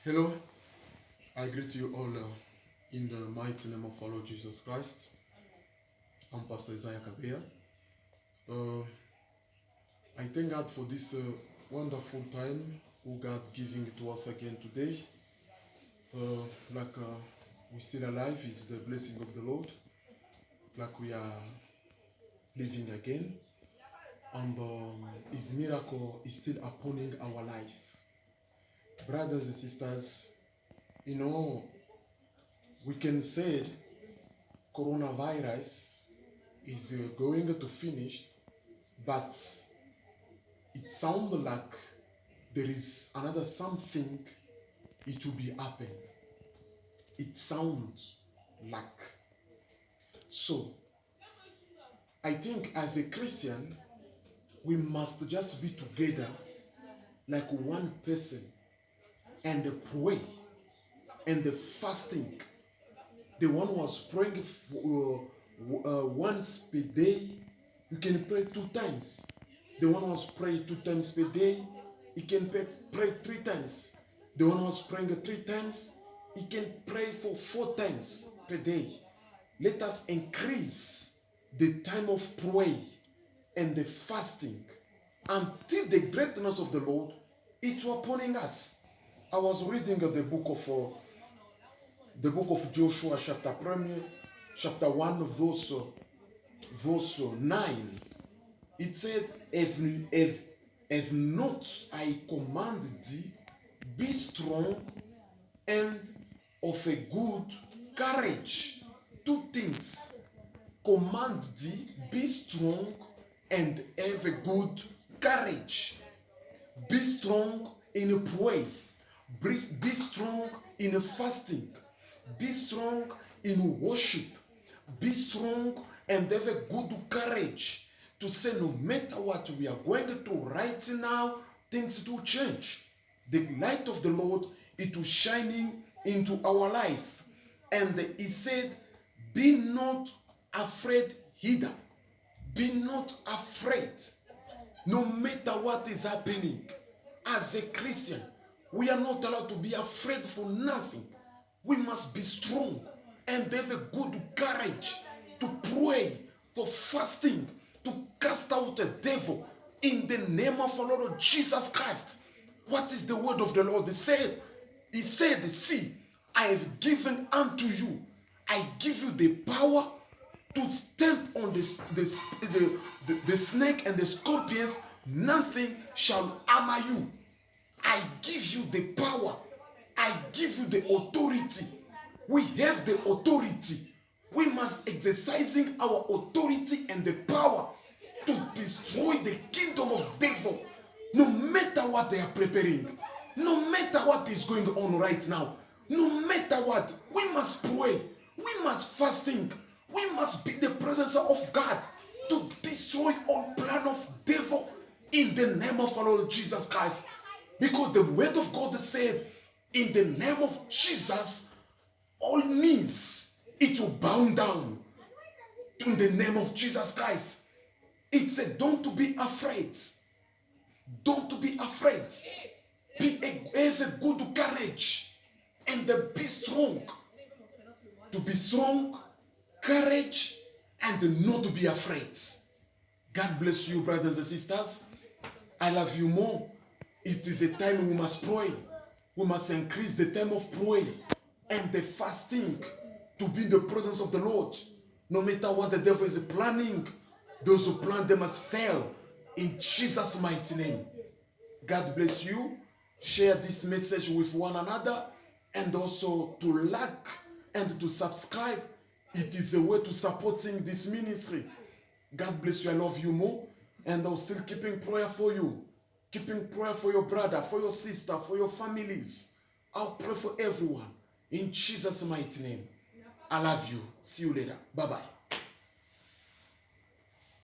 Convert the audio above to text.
Hello, I greet you all in the mighty name of our Lord Jesus Christ. I'm Pastor Isaiah Kabea. I thank God for this wonderful time who God giving to us again today. We still alive is the blessing of the Lord. Like we are living again. And His miracle is still upon our life. Brothers and sisters, we can say coronavirus is going to finish, but it sounds like there is another something it will be happen. It sounds like. So, I think as a Christian, we must just be together like one person and pray and fasting. The one who was praying once per day, you can pray 2 times. The one who was praying 2 times per day, he can pray 3 times. The one who was praying 3 times, he can pray for 4 times per day. Let us increase the time of prayer and the fasting until the greatness of the Lord is upon us. I was reading the book of Joshua, chapter 1, verse 9. It said, if not I command thee, be strong and of a good courage. 2 things. Command thee, be strong and have a good courage. Be strong in prayer. Be strong in fasting. Be strong in worship. Be strong and have a good courage to say no matter what we are going to right now, things will change. The light of the Lord is shining into our life. And he said, be not afraid either. Be not afraid. No matter what is happening, as a Christian, we are not allowed to be afraid for nothing. We must be strong and have a good courage to pray, for fasting, to cast out the devil in the name of our Lord Jesus Christ. What is the word of the Lord? He said, see, I have given unto you, I give you the power to stamp on the snake and the scorpions. Nothing shall harm you. I give you the power. I give you the authority. We have the authority. We must exercising our authority and the power to destroy the kingdom of devil. No matter what they are preparing, no matter what is going on right now, no matter what, we must pray. We must fasting. We must be in the presence of God to destroy all plan of devil in the name of our Lord Jesus Christ. Because the word of God said, in the name of Jesus, all knees, it will bow down. In the name of Jesus Christ. It said, don't be afraid. Don't be afraid. Have a good courage and be strong. To be strong, courage, and not to be afraid. God bless you, brothers and sisters. I love you more. It is a time we must pray. We must increase the time of prayer and the fasting to be in the presence of the Lord. No matter what the devil is planning, those who plan, they must fail. In Jesus' mighty name. God bless you. Share this message with one another, and also to like and to subscribe. It is a way to supporting this ministry. God bless you. I love you more. And I'll still keeping prayer for you. Keeping prayer for your brother, for your sister, for your families. I'll pray for everyone. In Jesus' mighty name. I love you. See you later. Bye-bye.